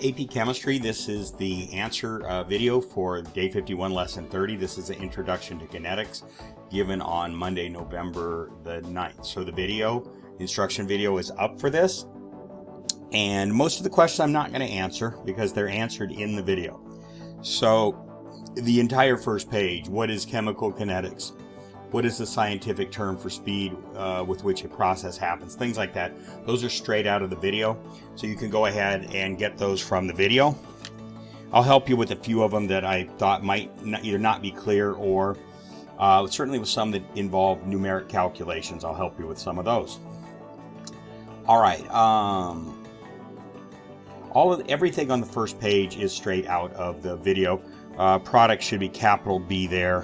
AP Chemistry, this is the answer video for Day 51, Lesson 30. This is an Introduction to Kinetics given on Monday, November the 9th. So the instruction video is up for this. And most of the questions I'm not going to answer because they're answered in the video. So the entire first page, what is chemical kinetics? What is the scientific term for speed with which a process happens? Things like that. Those are straight out of the video. So you can go ahead and get those from the video. I'll help you with a few of them that I thought might either not be clear or certainly with some that involve numeric calculations. I'll help you with some of those. All right. Everything on the first page is straight out of the video. Product should be capital B there.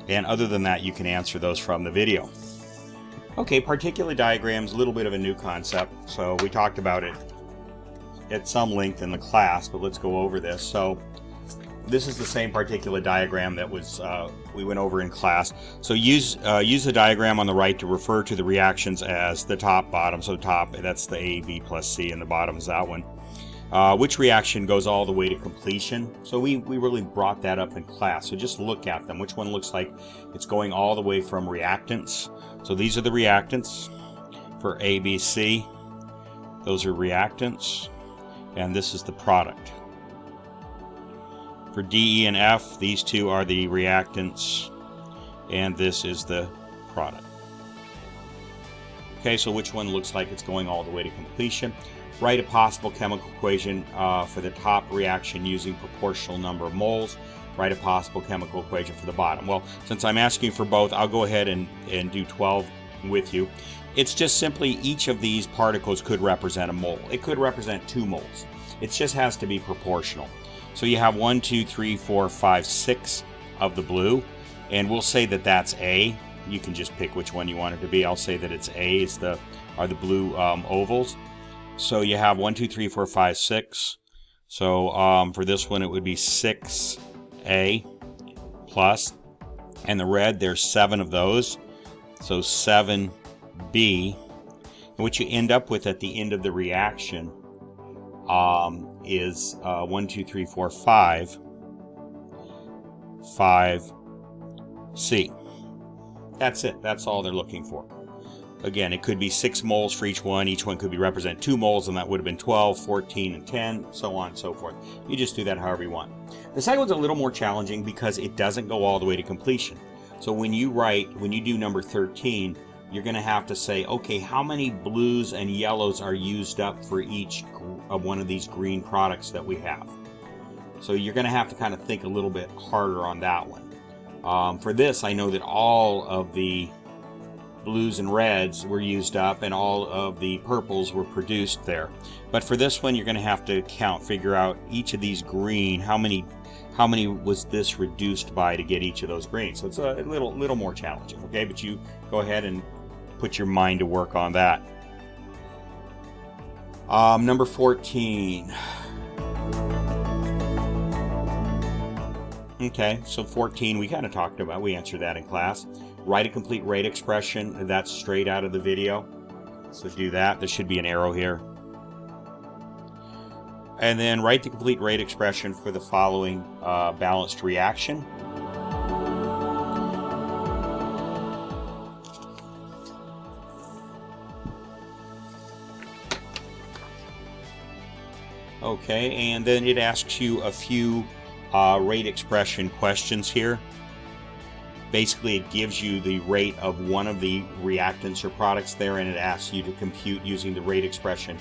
And other than that, you can answer those from the video. Okay, particulate diagrams, a little bit of a new concept. So we talked about it at some length in the class, but let's go over this. So this is the same particulate diagram that was we went over in class. So use the diagram on the right to refer to the reactions as the top, bottom. So top, that's the A, B plus C, and the bottom is that one. Which reaction goes all the way to completion? So we really brought that up in class. So just look at them. Which one looks like it's going all the way from reactants? So these are the reactants for A, B, C. Those are reactants. And this is the product. For D, E, and F, these two are the reactants. And this is the product. Okay, so which one looks like it's going all the way to completion? Write a possible chemical equation for the top reaction using proportional number of moles. Write a possible chemical equation for the bottom. Well, since I'm asking for both, I'll go ahead and do 12 with you. It's just simply each of these particles could represent a mole. It could represent 2 moles. It just has to be proportional. So you have 1, 2, 3, 4, 5, 6 of the blue, and we'll say that that's A. You can just pick which one you want it to be. I'll say that it's A are the blue ovals. So you have 1, 2, 3, 4, 5, 6. So for this one, it would be 6A plus. And the red, there's 7 of those. So 7B. And what you end up with at the end of the reaction is 1, 2, 3, 4, 5. 5C. That's it. That's all they're looking for. Again, it could be 6 moles for each one. Each one could be represent 2 moles, and that would have been 12, 14, and 10, so on and so forth. You just do that however you want. The second one's a little more challenging because it doesn't go all the way to completion. So when you do number 13, you're going to have to say, okay, how many blues and yellows are used up for each of one of these green products that we have? So you're going to have to kind of think a little bit harder on that one. For this, I know that all of the blues and reds were used up and all of the purples were produced there. But for this one, you're going to have to figure out each of these green, how many was this reduced by to get each of those greens. So it's a little more challenging, okay? But you go ahead and put your mind to work on that. Number 14. Okay, so 14 we kind of talked about. We answered that in class. Write a complete rate expression. That's straight out of the video. So do that. There should be an arrow here. And then write the complete rate expression for the following balanced reaction. Okay, and then it asks you a few rate expression questions here. Basically, it gives you the rate of one of the reactants or products there, and it asks you to compute using the rate expression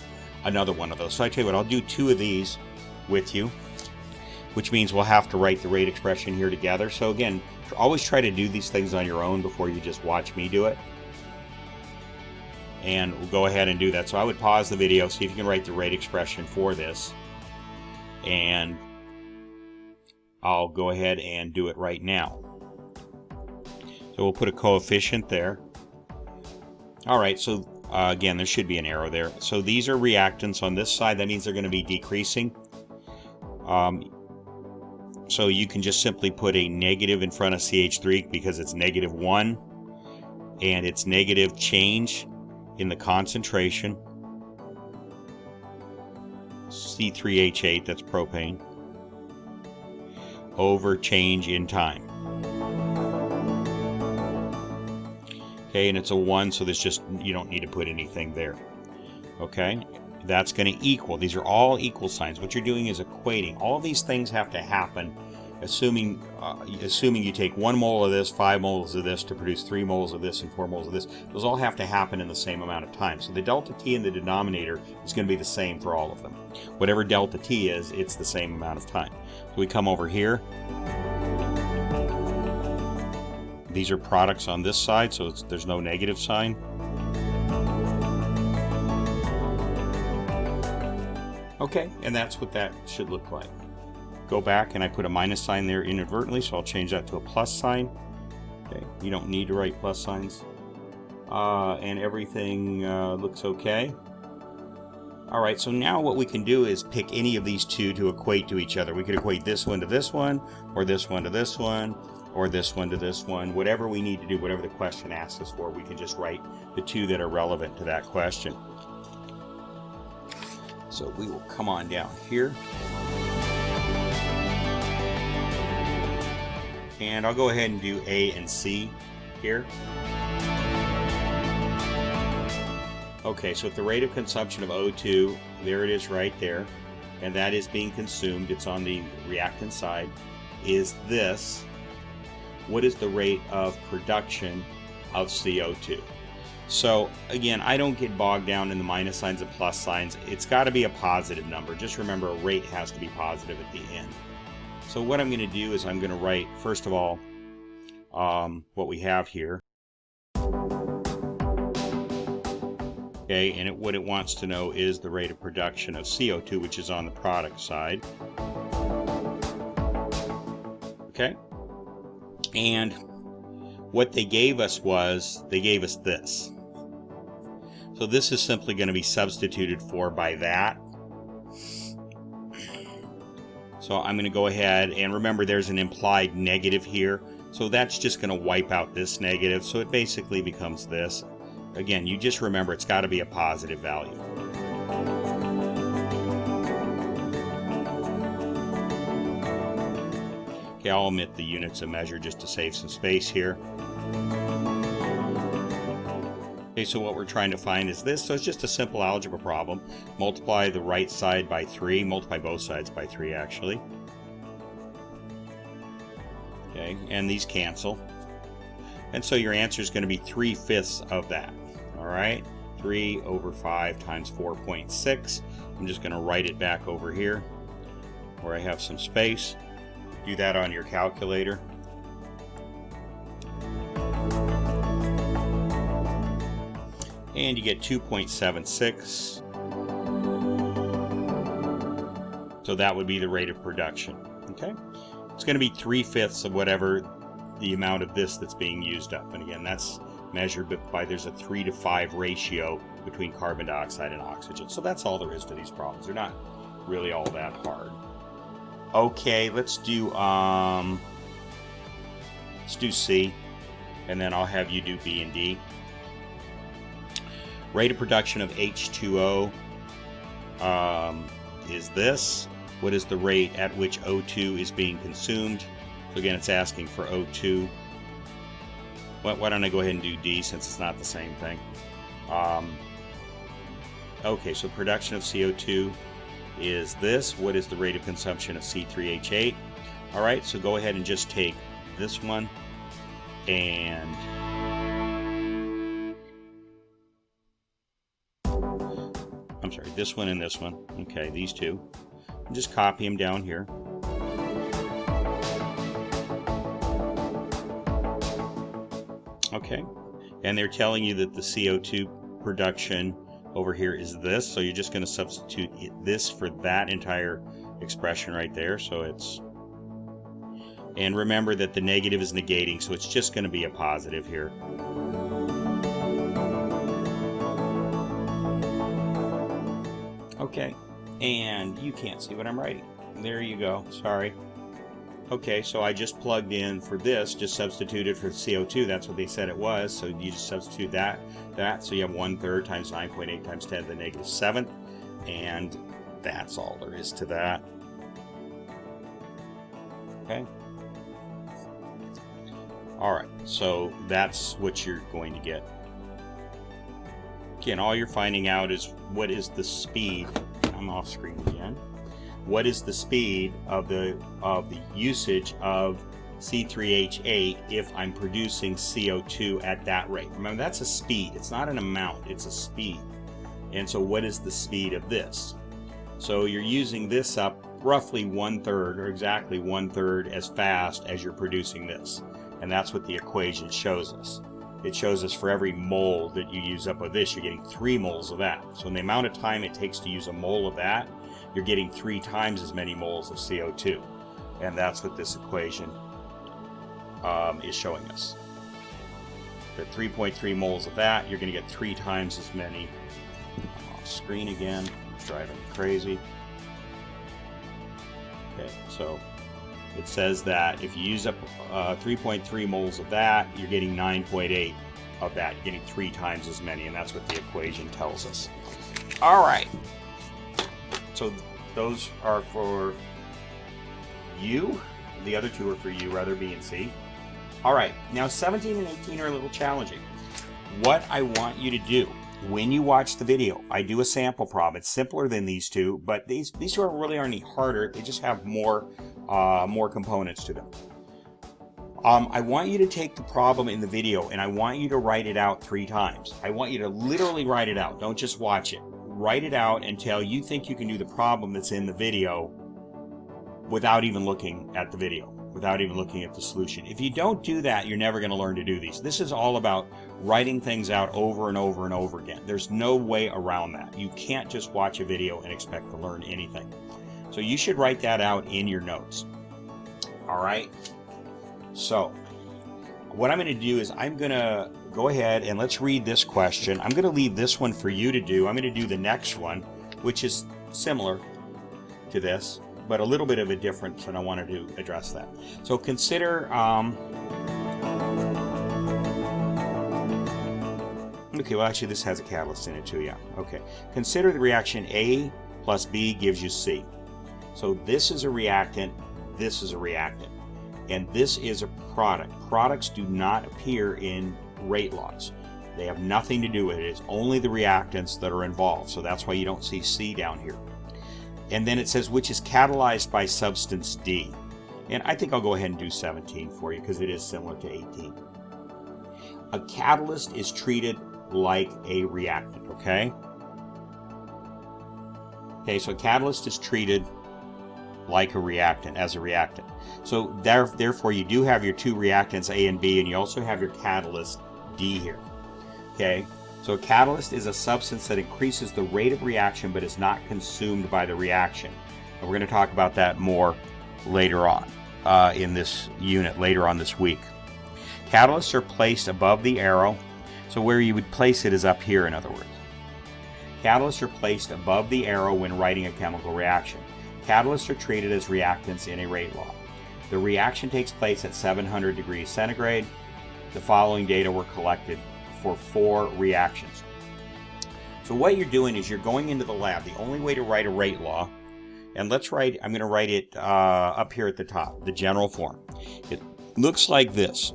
another one of those. So I tell you what, I'll do 2 of these with you, which means we'll have to write the rate expression here together. So again, always try to do these things on your own before you just watch me do it. And we'll go ahead and do that. So I would pause the video, see if you can write the rate expression for this. And I'll go ahead and do it right now. So we'll put a coefficient there. All right, so again, there should be an arrow there. So these are reactants on this side. That means they're going to be decreasing. So you can just simply put a negative in front of CH3 because it's -1 and it's negative change in the concentration. C3H8, that's propane, over change in time. Okay, and it's a 1, so there's just, you don't need to put anything there. Okay, that's going to equal. These are all equal signs. What you're doing is equating. All these things have to happen, assuming you take 1 mole of this, 5 moles of this to produce 3 moles of this and 4 moles of this. Those all have to happen in the same amount of time. So the delta T in the denominator is going to be the same for all of them. Whatever delta T is, it's the same amount of time. So we come over here. These are products on this side, so there's no negative sign. Okay, and that's what that should look like. Go back and I put a minus sign there inadvertently, so I'll change that to a plus sign. Okay, you don't need to write plus signs. And everything looks okay. Alright, so now what we can do is pick any of these two to equate to each other. We could equate this one to this one, or this one to this one, or this one to this one. Whatever we need to do, whatever the question asks us for, we can just write the two that are relevant to that question. So we will come on down here. And I'll go ahead and do A and C here. Okay, so at the rate of consumption of O2, there it is right there, and that is being consumed, it's on the reactant side, is this. What is the rate of production of CO2? So again, I don't get bogged down in the minus signs and plus signs. It's got to be a positive number. Just remember, a rate has to be positive at the end. So what I'm going to do is I'm going to write, first of all, what we have here. Okay, and what it wants to know is the rate of production of CO2, which is on the product side. Okay, and what they gave us this. So this is simply going to be substituted for by that. So I'm going to go ahead and remember there's an implied negative here. So that's just going to wipe out this negative. So it basically becomes this. Again, you just remember it's got to be a positive value. Okay, I'll omit the units of measure just to save some space here. Okay, so what we're trying to find is this. So it's just a simple algebra problem. Multiply the right side by 3. Multiply both sides by 3, actually. Okay, and these cancel. And so your answer is going to be 3/5 of that. All right, 3 over 5 times 4.6. I'm just going to write it back over here where I have some space. Do that on your calculator. And you get 2.76. So that would be the rate of production. Okay, it's going to be 3/5 of whatever the amount of this that's being used up. And again, that's measured by there's a 3:5 ratio between carbon dioxide and oxygen. So that's all there is to these problems. They're not really all that hard. Okay, let's do C, and then I'll have you do B and D. Rate of production of H2O is this. What is the rate at which O2 is being consumed? So again, it's asking for O2. Why don't I go ahead and do D since it's not the same thing? Okay, so production of CO2 is this. What is the rate of consumption of C3H8? All right, so go ahead and just take this one and I'm sorry, this one and this one. Okay, these two. And just copy them down here. Okay, and they're telling you that the CO2 production over here is this, so you're just going to substitute this for that entire expression right there. So it's, and remember that the negative is negating, so it's just going to be a positive here. Okay, and you can't see what I'm writing. There you go, sorry. Okay, so I just plugged in for this, just substituted for CO2, that's what they said it was, so you just substitute that, so you have 1/3 times 9.8 times 10 to the -7th, and That's all there is to that. Okay. Alright, so that's what you're going to get. Again, all you're finding out is what is the speed. I'm off screen again. What is the speed of the usage of C3H8 if I'm producing CO2 at that rate? Remember, that's a speed. It's not an amount, it's a speed. And so what is the speed of this? So you're using this up roughly 1/3, or exactly 1/3 as fast as you're producing this. And that's what the equation shows us. It shows us for every mole that you use up of this, you're getting 3 moles of that. So in the amount of time it takes to use a mole of that, you're getting 3 times as many moles of CO2. And that's what this equation is showing us. At 3.3 moles of that, you're going to get 3 times as many. Off screen again, it's driving me crazy. Okay, so it says that if you use up 3.3 moles of that, you're getting 9.8 of that. You're getting 3 times as many, and that's what the equation tells us. All right. So those are for you. The other 2 are for you, rather B and C. All right. Now 17 and 18 are a little challenging. What I want you to do when you watch the video, I do a sample problem. It's simpler than these 2, but these 2 really aren't any harder. They just have more components to them. I want you to take the problem in the video and I want you to write it out 3 times. I want you to literally write it out. Don't just watch it. Write it out until you think you can do the problem that's in the video without even looking at the video, without even looking at the solution. If you don't do that, you're never going to learn to do these. This is all about writing things out over and over and over again. There's no way around that. You can't just watch a video and expect to learn anything. So you should write that out in your notes. All right. So what I'm going to do is I'm going to go ahead and let's read this question. I'm going to leave this one for you to do. I'm going to do the next one, which is similar to this, but a little bit of a difference, and I wanted to address that. So consider, okay, well actually this has a catalyst in it too, yeah. Okay, consider the reaction A plus B gives you C. So this is a reactant, this is a reactant, and this is a product. Products do not appear in rate laws. They have nothing to do with it. It's only the reactants that are involved. So that's why you don't see C down here. And then it says which is catalyzed by substance D. And I think I'll go ahead and do 17 for you because it is similar to 18. A catalyst is treated like a reactant, okay? Okay, so a catalyst is treated like a reactant, as a reactant. So therefore you do have your 2 reactants A and B, and you also have your catalyst D here. Okay, so a catalyst is a substance that increases the rate of reaction but is not consumed by the reaction. And we're going to talk about that more later on in this unit, later on this week. Catalysts are placed above the arrow, so where you would place it is up here, in other words. Catalysts are placed above the arrow when writing a chemical reaction. Catalysts are treated as reactants in a rate law. The reaction takes place at 700 degrees centigrade. The following data were collected for 4 reactions. So what you're doing is you're going into the lab. The only way to write a rate law, and let's write, I'm going to write it up here at the top, the general form. It looks like this.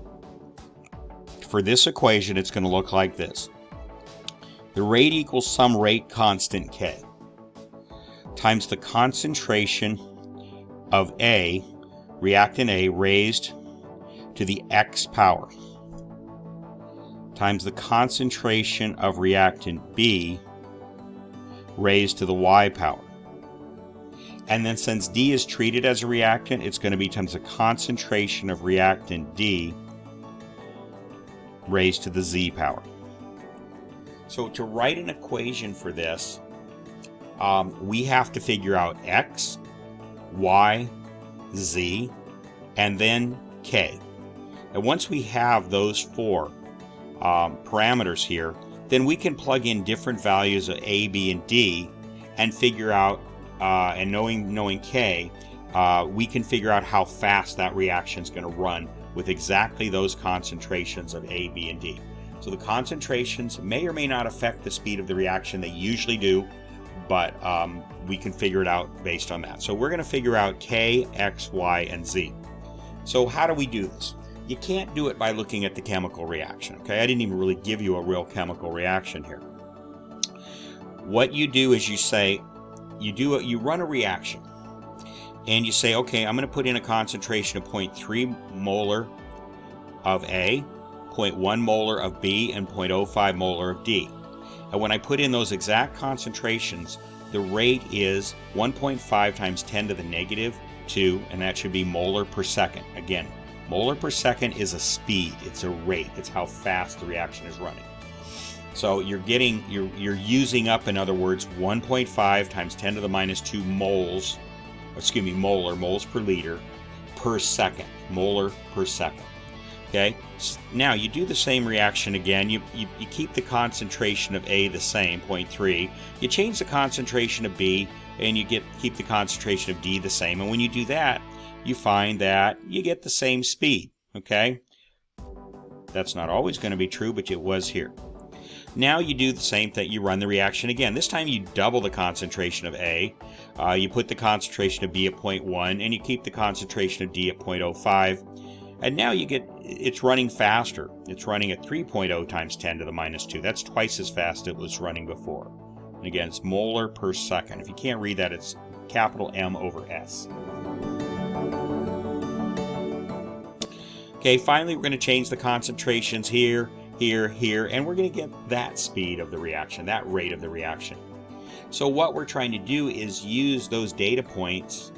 For this equation, it's going to look like this. The rate equals some rate constant K times the concentration of A, reactant A, raised to the X power, times the concentration of reactant B, raised to the Y power. And then since D is treated as a reactant, it's going to be times the concentration of reactant D, raised to the Z power. So to write an equation for this, we have to figure out X, Y, Z, and then K. And once we have those 4 parameters here, then we can plug in different values of A, B, and D and figure out, and knowing K, we can figure out how fast that reaction is going to run with exactly those concentrations of A, B, and D. So the concentrations may or may not affect the speed of the reaction. They usually do, but we can figure it out based on that. So we're going to figure out K, X, Y, and Z. So how do we do this? You can't do it by looking at the chemical reaction, okay? I didn't even really give you a real chemical reaction here. What you do is you run a reaction, and you say, okay, I'm going to put in a concentration of 0.3 molar of A, 0.1 molar of B, and 0.05 molar of D. And when I put in those exact concentrations, the rate is 1.5 times 10 to the negative 2, and that should be molar per second. Again, molar per second is a speed, it's a rate, it's how fast the reaction is running. So you're using up, in other words, 1.5 times 10 to the minus 2 moles per liter per second, molar per second. Okay, now you do the same reaction again. You keep the concentration of A the same, 0.3. You change the concentration of B, and you keep the concentration of D the same. And when you do that, you find that you get the same speed. Okay, that's not always going to be true, but it was here. Now you do the same thing. You run the reaction again. This time you double the concentration of A. You put the concentration of B at 0.1, and you keep the concentration of D at 0.05. And now it's running faster. It's running at 3.0 times 10 to the minus 2. That's twice as fast it was running before. And again, it's molar per second. If you can't read that, it's capital M over S. Okay, finally we're going to change the concentrations here, here, here, and we're going to get that speed of the reaction, that rate of the reaction. So what we're trying to do is use those data points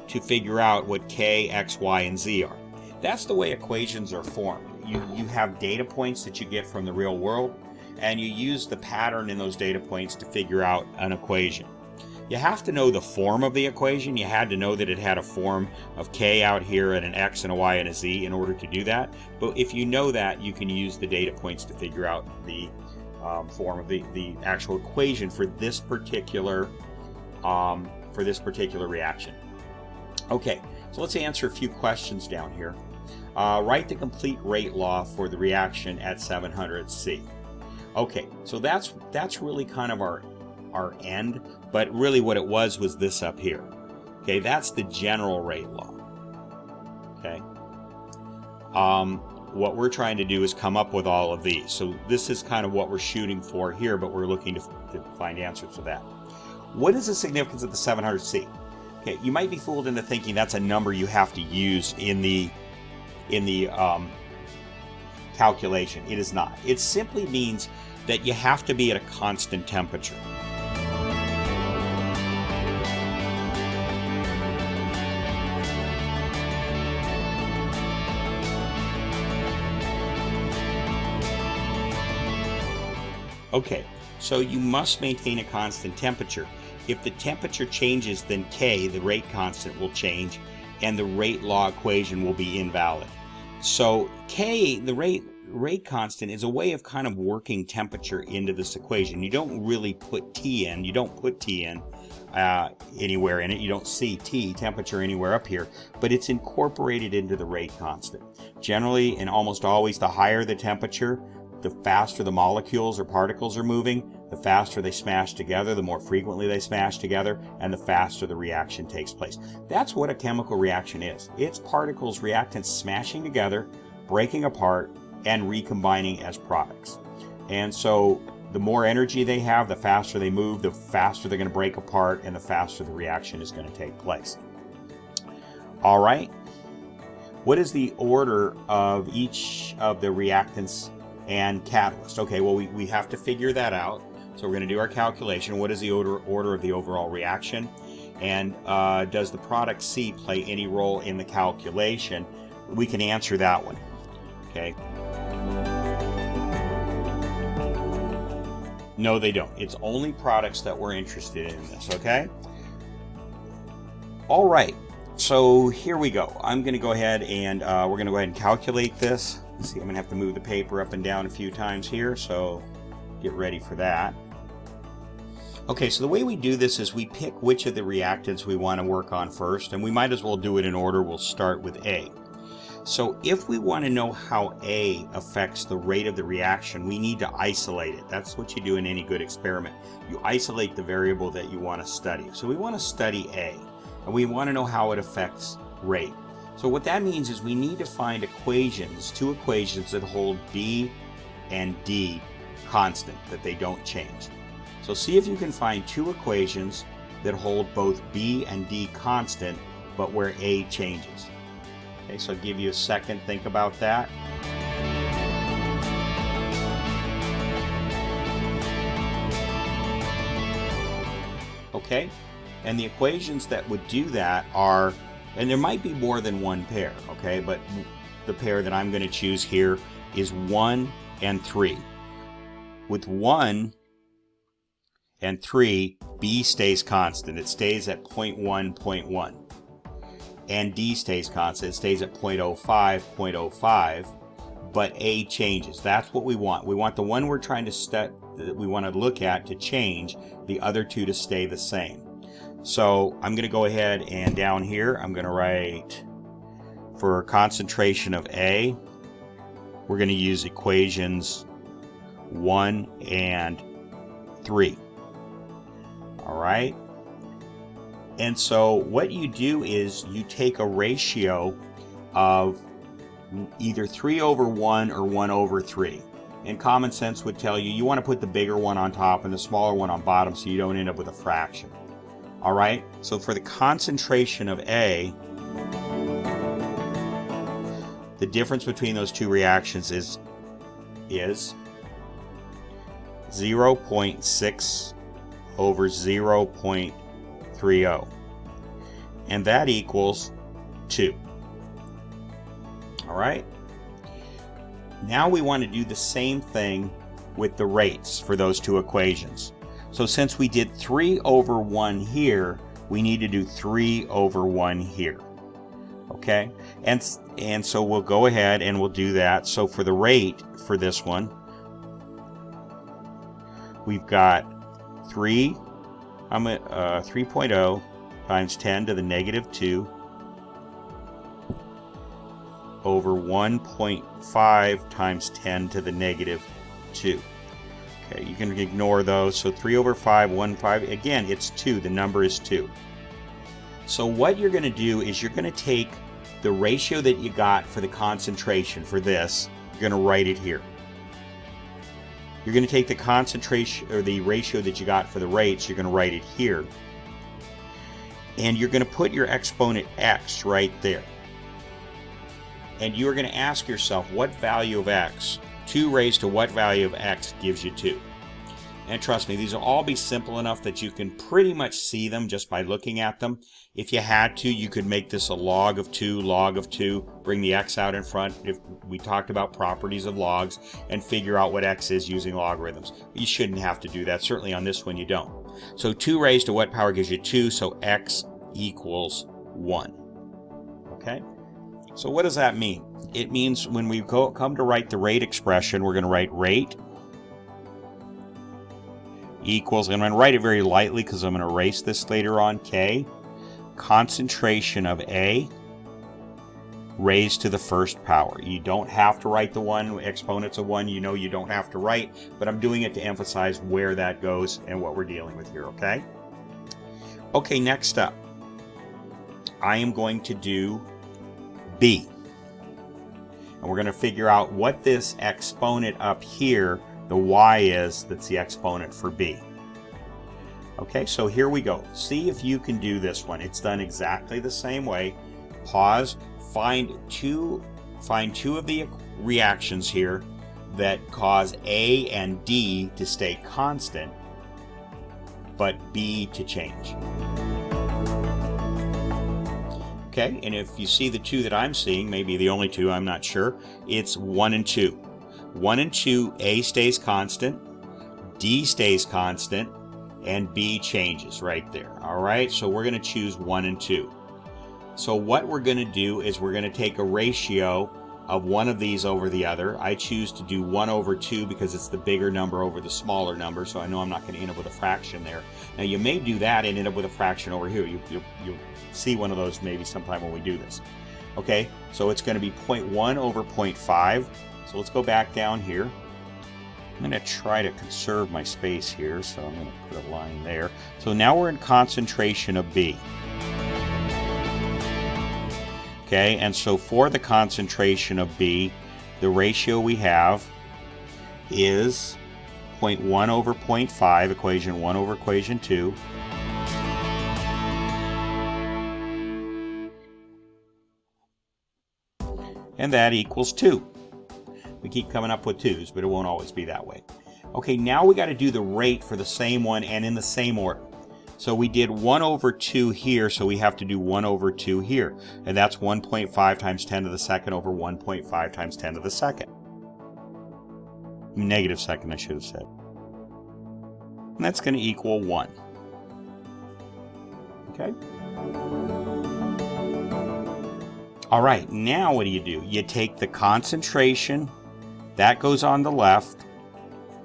to figure out what K, X, Y, and Z are. That's the way equations are formed. You have data points that you get from the real world, and you use the pattern in those data points to figure out an equation. You have to know the form of the equation. You had to know that it had a form of K out here and an X and a Y and a Z in order to do that. But if you know that, you can use the data points to figure out the form of the actual equation for this particular reaction. Okay, so let's answer a few questions down here. Write the complete rate law for the reaction at 700 C. Okay, so that's really kind of our end, but really what it was this up here. Okay, that's the general rate law. Okay, what we're trying to do is come up with all of these. So this is kind of what we're shooting for here, but we're looking to find answers to that. What is the significance of the 700 C? Okay, you might be fooled into thinking that's a number you have to use in the calculation. It is not. It simply means that you have to be at a constant temperature. Okay, so you must maintain a constant temperature. If the temperature changes, then K, the rate constant, will change, and the rate law equation will be invalid. So K, the rate constant, is a way of kind of working temperature into this equation. You don't really put T in. You don't put T in anywhere in it. You don't see T, temperature, anywhere up here, but it's incorporated into the rate constant. Generally, and almost always, the higher the temperature, the faster the molecules or particles are moving, the faster they smash together, the more frequently they smash together, and the faster the reaction takes place. That's what a chemical reaction is. It's particles, reactants smashing together, breaking apart, and recombining as products. And so the more energy they have, the faster they move, the faster they're going to break apart, and the faster the reaction is going to take place. All right. What is the order of each of the reactants and catalyst? Okay, well, we have to figure that out. So we're going to do our calculation. What is the order of the overall reaction? And does the product C play any role in the calculation? We can answer that one. Okay. No, they don't. It's only products that we're interested in this, okay? All right. So here we go. I'm going to go ahead and we're going to go ahead and calculate this. Let's see, I'm going to have to move the paper up and down a few times here, so get ready for that. Okay, so the way we do this is we pick which of the reactants we want to work on first, and we might as well do it in order. We'll start with A. So if we want to know how A affects the rate of the reaction, we need to isolate it. That's what you do in any good experiment. You isolate the variable that you want to study. So we want to study A, and we want to know how it affects rate. So what that means is we need to find equations, two equations that hold B and D constant, that they don't change. So see if you can find two equations that hold both B and D constant, but where A changes. Okay, so I'll give you a second, think about that. Okay, and the equations that would do that are, and there might be more than one pair, okay, but the pair that I'm going to choose here is 1 and 3. With 1 and 3, B stays constant. It stays at 0.1, 0.1. And D stays constant. It stays at 0.05, 0.05, but A changes. That's what we want. We want the one we're trying to we want to look at to change, the other two to stay the same. So I'm going to go ahead and down here, I'm going to write for concentration of A, we're going to use equations 1 and 3. All right. And so what you do is you take a ratio of either 3 over 1 or 1 over 3. And common sense would tell you you want to put the bigger one on top and the smaller one on bottom so you don't end up with a fraction. All right, so for the concentration of A, the difference between those two reactions is 0.6 over 0.30, and that equals 2. All right, now we want to do the same thing with the rates for those two equations. So since we did 3 over 1 here, we need to do 3 over 1 here. Okay, and so we'll go ahead and we'll do that. So for the rate for this one, we've got 3.0 times 10 to the negative 2 over 1.5 times 10 to the negative 2. Okay, you can ignore those. So 3 over 5, 1, 5. Again, it's 2. The number is 2. So what you're going to do is you're going to take the ratio that you got for the concentration for this. You're going to write it here. You're going to take the concentration or the ratio that you got for the rates. You're going to write it here. And you're going to put your exponent x right there. And you're going to ask yourself, what value of x? 2 raised to what value of x gives you 2? And trust me, these will all be simple enough that you can pretty much see them just by looking at them. If you had to, you could make this a log of 2, bring the x out in front. If we talked about properties of logs, and figure out what x is using logarithms. You shouldn't have to do that. Certainly on this one you don't. So 2 raised to what power gives you 2? So x equals 1. Okay? So what does that mean? It means when we come to write the rate expression, we're going to write rate equals, and I'm going to write it very lightly because I'm going to erase this later on, K, concentration of A raised to the first power. You don't have to write the 1, exponents of 1, you know you don't have to write, but I'm doing it to emphasize where that goes and what we're dealing with here, okay? Okay, next up, I am going to do B. And we're going to figure out what this exponent up here, the y is, that's the exponent for B. Okay, so here we go. See if you can do this one. It's done exactly the same way. Pause, find two of the reactions here that cause A and D to stay constant, but B to change. Okay, and if you see the 2 that I'm seeing, maybe the only 2, I'm not sure, it's 1 and 2. 1 and 2, A stays constant, D stays constant, and B changes right there. All right, so we're going to choose 1 and 2. So what we're going to do is we're going to take a ratio of one of these over the other. I choose to do 1 over 2 because it's the bigger number over the smaller number, so I know I'm not going to end up with a fraction there. Now you may do that and end up with a fraction over here. You'll see one of those maybe sometime when we do this. Okay, so it's going to be 0.1 over 0.5. So let's go back down here. I'm going to try to conserve my space here, so I'm going to put a line there. So now we're in concentration of B. Okay, and so for the concentration of B, the ratio we have is 0.1 over 0.5, equation 1 over equation 2. And that equals 2. We keep coming up with 2's, but it won't always be that way. Okay, now we got to do the rate for the same one and in the same order. So we did 1 over 2 here, so we have to do 1 over 2 here. And that's 1.5 times 10 to the second over 1.5 times 10 to the second. Negative second, I should have said. And that's going to equal 1. Okay? All right, now what do? You take the concentration, that goes on the left,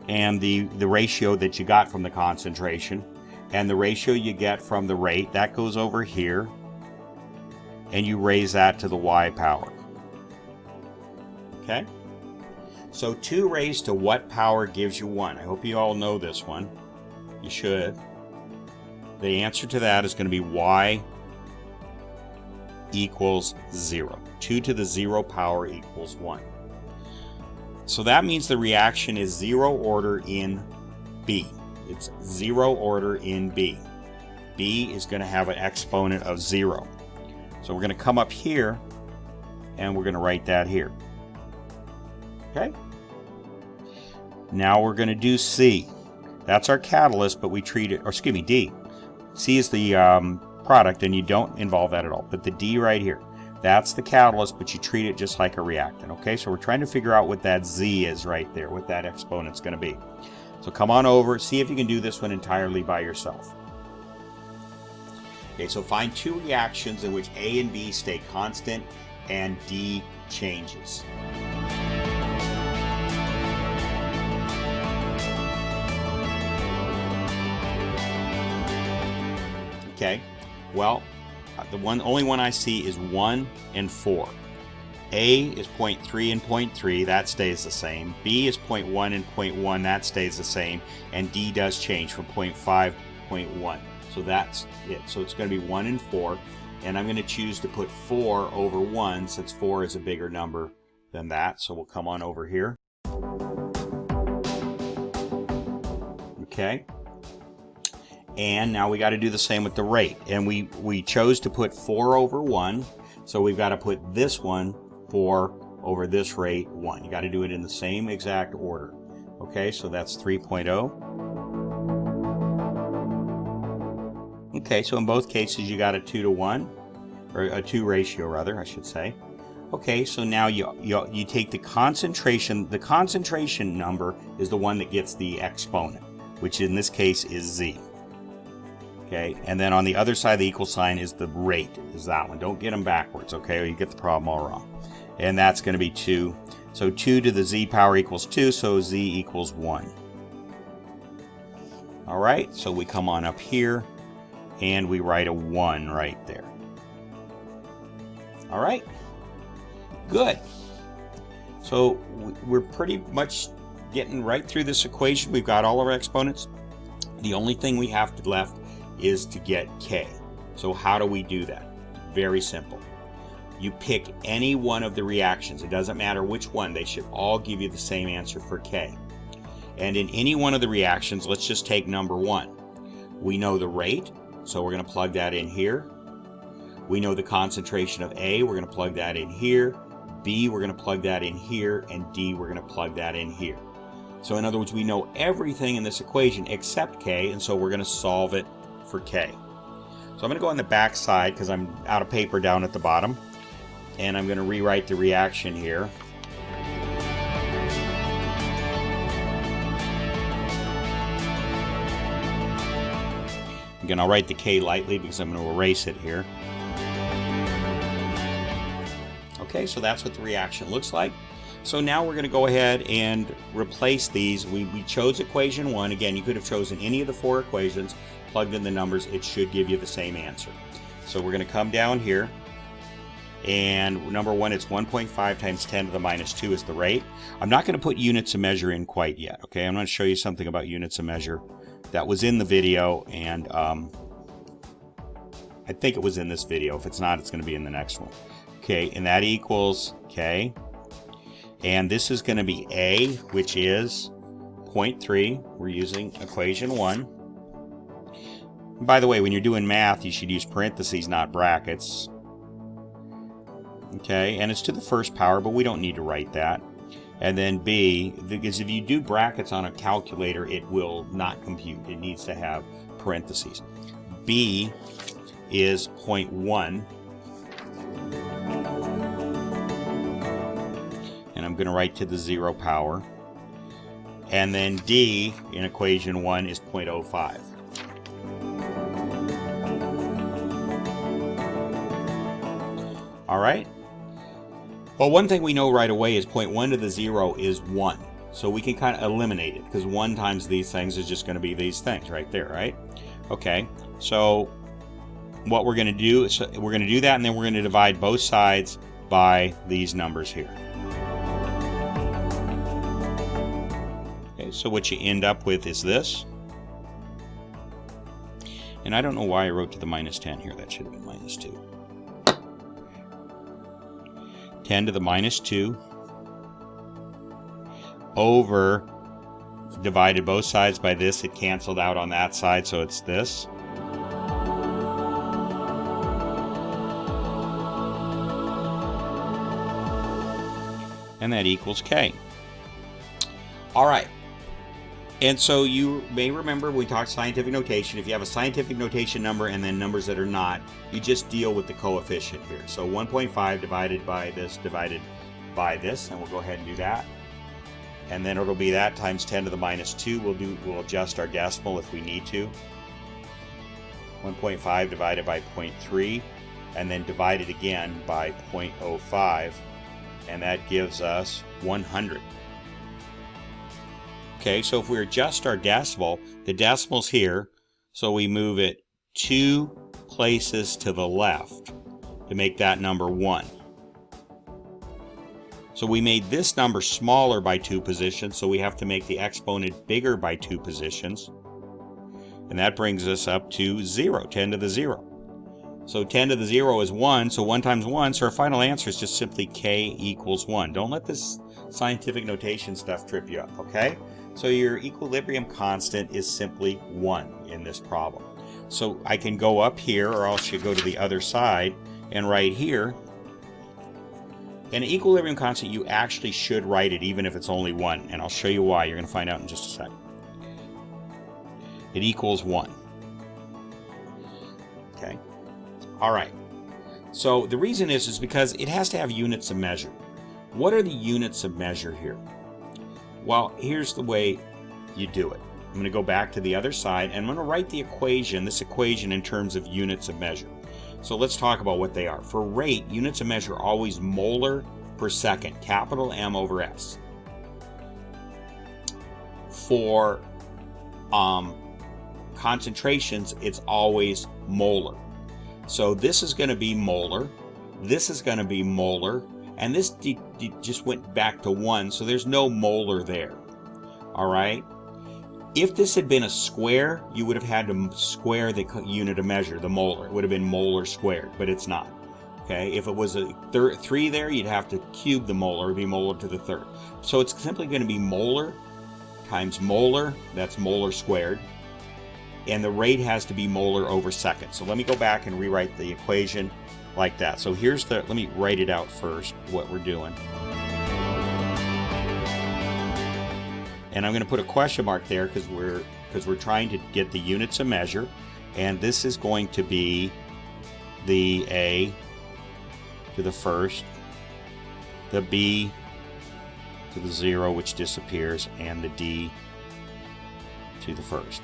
and the ratio that you got from the concentration, and the ratio you get from the rate, that goes over here, and you raise that to the y power. Okay? So 2 raised to what power gives you 1? I hope you all know this one. You should. The answer to that is going to be y equals 0. 2 to the 0 power equals 1. So that means the reaction is 0 order in B. It's 0 order in B. B is going to have an exponent of 0. So we're going to come up here and we're going to write that here. Okay? Now we're going to do C. That's our catalyst, but we treat it, or excuse me, D. C is the product, and you don't involve that at all. But the D right here, that's the catalyst, but you treat it just like a reactant. Okay, so we're trying to figure out what that Z is right there, what that exponent's going to be. So come on over, see if you can do this one entirely by yourself. Okay, so find 2 reactions in which A and B stay constant and D changes. Okay, well, the only one I see is 1 and 4. A is 0.3 and 0.3, that stays the same. B is 0.1 and 0.1, that stays the same. And D does change from 0.5 to 0.1. So that's it. So it's going to be 1 and 4. And I'm going to choose to put 4 over 1 since 4 is a bigger number than that. So we'll come on over here. Okay. And now we got to do the same with the rate. And we chose to put 4 over 1. So we've got to put this one 4 over this rate 1. You got to do it in the same exact order. Okay, so that's 3.0. Okay, so in both cases you got a 2 to 1, or a 2 ratio rather, I should say. Okay, so now you take the concentration. The concentration number is the one that gets the exponent, which in this case is Z. Okay, and then on the other side of the equal sign is the rate, is that one. Don't get them backwards, okay, or you get the problem all wrong. And that's going to be 2. So 2 to the Z power equals 2, so Z equals 1. All right, so we come on up here, and we write a 1 right there. All right, good. So we're pretty much getting right through this equation. We've got all our exponents. The only thing we have left is to get K. So how do we do that? Very simple. You pick any one of the reactions. It doesn't matter which one. They should all give you the same answer for K. And in any one of the reactions, let's just take number 1. We know the rate, so we're going to plug that in here. We know the concentration of A, we're going to plug that in here. B, we're going to plug that in here. And D, we're going to plug that in here. So in other words, we know everything in this equation except K, and so we're going to solve it for K. So I'm going to go on the back side because I'm out of paper down at the bottom, and I'm going to rewrite the reaction here. Again, I'll write the K lightly because I'm going to erase it here. Okay, so that's what the reaction looks like. So now we're going to go ahead and replace these. We chose equation 1. Again, you could have chosen any of the 4 equations, plugged in the numbers. It should give you the same answer. So we're going to come down here, And number one, it's 1.5 times 10 to the minus 2 is the rate. I'm not going to put units of measure in quite yet, okay? I'm going to show you something about units of measure that was in the video, and I think it was in this video. If it's not, it's going to be in the next one. Okay, and that equals, okay, and this is going to be A, which is 0.3. We're using equation 1. By the way, when you're doing math, you should use parentheses, not brackets. Okay, and it's to the first power, but we don't need to write that. And then B, because if you do brackets on a calculator, it will not compute. It needs to have parentheses. B is 0.1. And I'm going to write to the 0 power. And then D in equation 1 is 0.05. All right? Well, one thing we know right away is 0.1 to the 0 is 1. So we can kind of eliminate it, because 1 times these things is just going to be these things right there, right? Okay, so what we're going to do is we're going to do that, and then we're going to divide both sides by these numbers here. Okay, so what you end up with is this. And I don't know why I wrote to the minus 10 here. That should have been minus 2. 10 to the minus 2 over, divided both sides by this. It canceled out on that side, so it's this. And that equals K. All right. And so you may remember we talked scientific notation. If you have a scientific notation number and then numbers that are not, you just deal with the coefficient here. So 1.5 divided by this, and we'll go ahead and do that. And then it'll be that times 10 to the minus 2. We'll adjust our decimal if we need to. 1.5 divided by 0.3, and then divide it again by 0.05, and that gives us 100. Okay, so if we adjust our decimal, the decimal's here, so we move it 2 places to the left to make that number 1. So we made this number smaller by 2 positions, so we have to make the exponent bigger by 2 positions. And that brings us up to 0, 10 to the 0. So 10 to the 0 is 1, so 1 times 1, so our final answer is just simply K equals 1. Don't let this scientific notation stuff trip you up, okay? So your equilibrium constant is simply 1 in this problem. So I can go up here, or else you go to the other side, and right here, an equilibrium constant, you actually should write it even if it's only 1, and I'll show you why. You're going to find out in just a second. It equals 1. Okay? All right. So the reason is because it has to have units of measure. What are the units of measure here? Well, here's the way you do it. I'm going to go back to the other side, and I'm going to write the equation, this equation, in terms of units of measure. So let's talk about what they are. For rate, units of measure are always molar per second, capital M over S. For concentrations, it's always molar. So this is going to be molar, this is going to be molar, and this just went back to 1, so there's no molar there. All right? If this had been a square, you would have had to square the unit of measure, the molar. It would have been molar squared, but it's not. Okay? If it was a 3 there, you'd have to cube the molar. It would be molar to the 3rd. So it's simply going to be molar times molar, that's molar squared, and the rate has to be molar over second. So let me go back and rewrite the equation like that. So here's the, let me write it out first, what we're doing. And I'm going to put a question mark there because we're trying to get the units of measure, and this is going to be the A to the first, the B to the 0, which disappears, and the D to the first.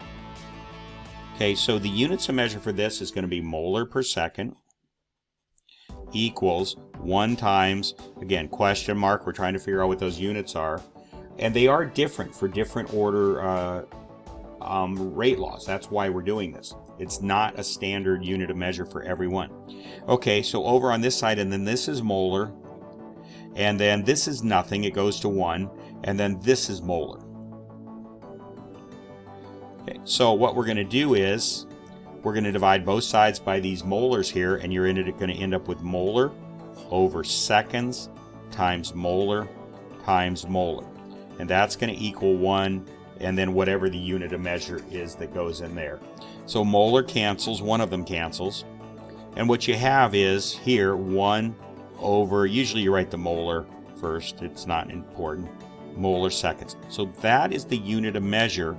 Okay, so the units of measure for this is going to be molar per second equals 1 times, again, question mark, we're trying to figure out what those units are. And they are different for different order rate laws. That's why we're doing this. It's not a standard unit of measure for everyone. Okay, so over on this side, and then this is molar, and then this is nothing, it goes to 1, and then this is molar. Okay, so what we're going to do is we're going to divide both sides by these molars here, and you're going to end up with molar over seconds times molar times molar. And that's going to equal 1, and then whatever the unit of measure is that goes in there. So molar cancels, one of them cancels. And what you have is here 1 over, usually you write the molar first, it's not important, molar seconds. So that is the unit of measure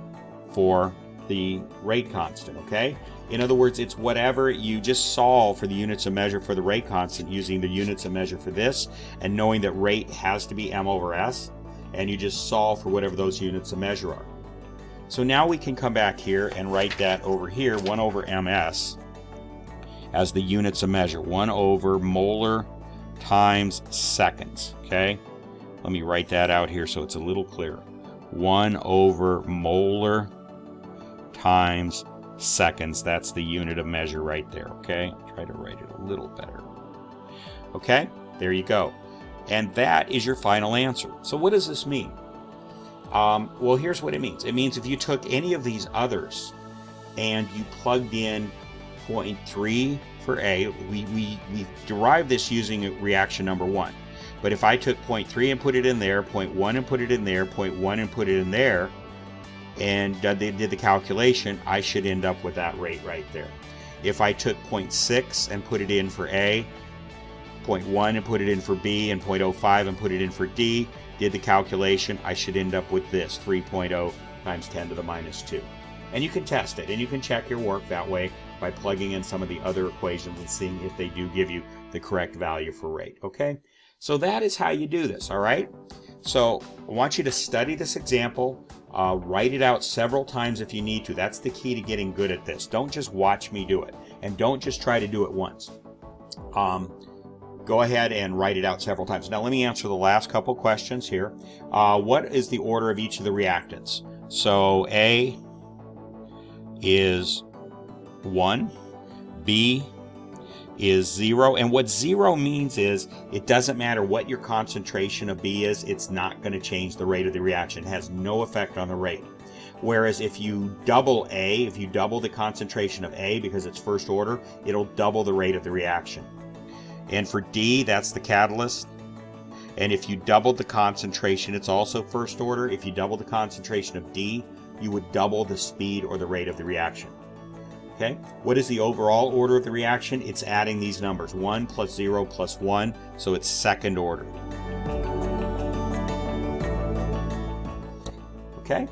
for the rate constant, okay? In other words, it's whatever you just solve for the units of measure for the rate constant using the units of measure for this, and knowing that rate has to be m over s, and you just solve for whatever those units of measure are. So now we can come back here and write that over here, 1 over ms, as the units of measure, 1 over molar times seconds, okay? Let me write that out here so it's a little clearer. 1 over molar times seconds, that's the unit of measure right there, okay? Try to write it a little better. Okay, there you go. And that is your final answer. So what does this mean? Well, here's what it means. It means if you took any of these others and you plugged in 0.3 for A, we derived this using reaction number 1. But if I took 0.3 and put it in there, 0.1 and put it in there, 0.1 and put it in there, and they did the calculation, I should end up with that rate right there. If I took 0.6 and put it in for A, 0.1 and put it in for B, and 0.05 and put it in for D, did the calculation, I should end up with this, 3.0 times 10 to the minus 2. And you can test it, and you can check your work that way by plugging in some of the other equations and seeing if they do give you the correct value for rate, okay? So that is how you do this, all right? So I want you to study this example, write it out several times if you need to. That's the key to getting good at this. Don't just watch me do it, and don't just try to do it once. Go ahead and write it out several times. Now let me answer the last couple questions here. What is the order of each of the reactants? So A is 1, B is 0, and what 0 means is it doesn't matter what your concentration of B is, it's not going to change the rate of the reaction. It has no effect on the rate. Whereas if you double A, if you double the concentration of A because it's first order, it'll double the rate of the reaction. And for D, that's the catalyst. And if you doubled the concentration, it's also first order. If you double the concentration of D, you would double the speed or the rate of the reaction. Okay, what is the overall order of the reaction? It's adding these numbers, 1 plus 0 plus 1, so it's second order. Okay,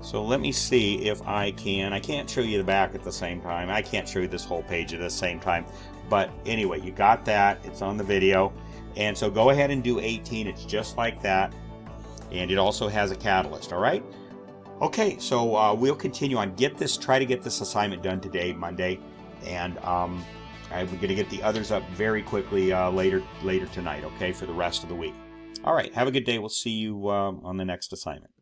so let me see if I can't show you the back at the same time. I can't show you this whole page at the same time. But anyway, you got that. It's on the video. And so go ahead and do 18. It's just like that. And it also has a catalyst, all right? Okay, so we'll continue on. Try to get this assignment done today, Monday. And I'm going to get the others up very quickly later tonight, okay, for the rest of the week. All right, have a good day. We'll see you on the next assignment.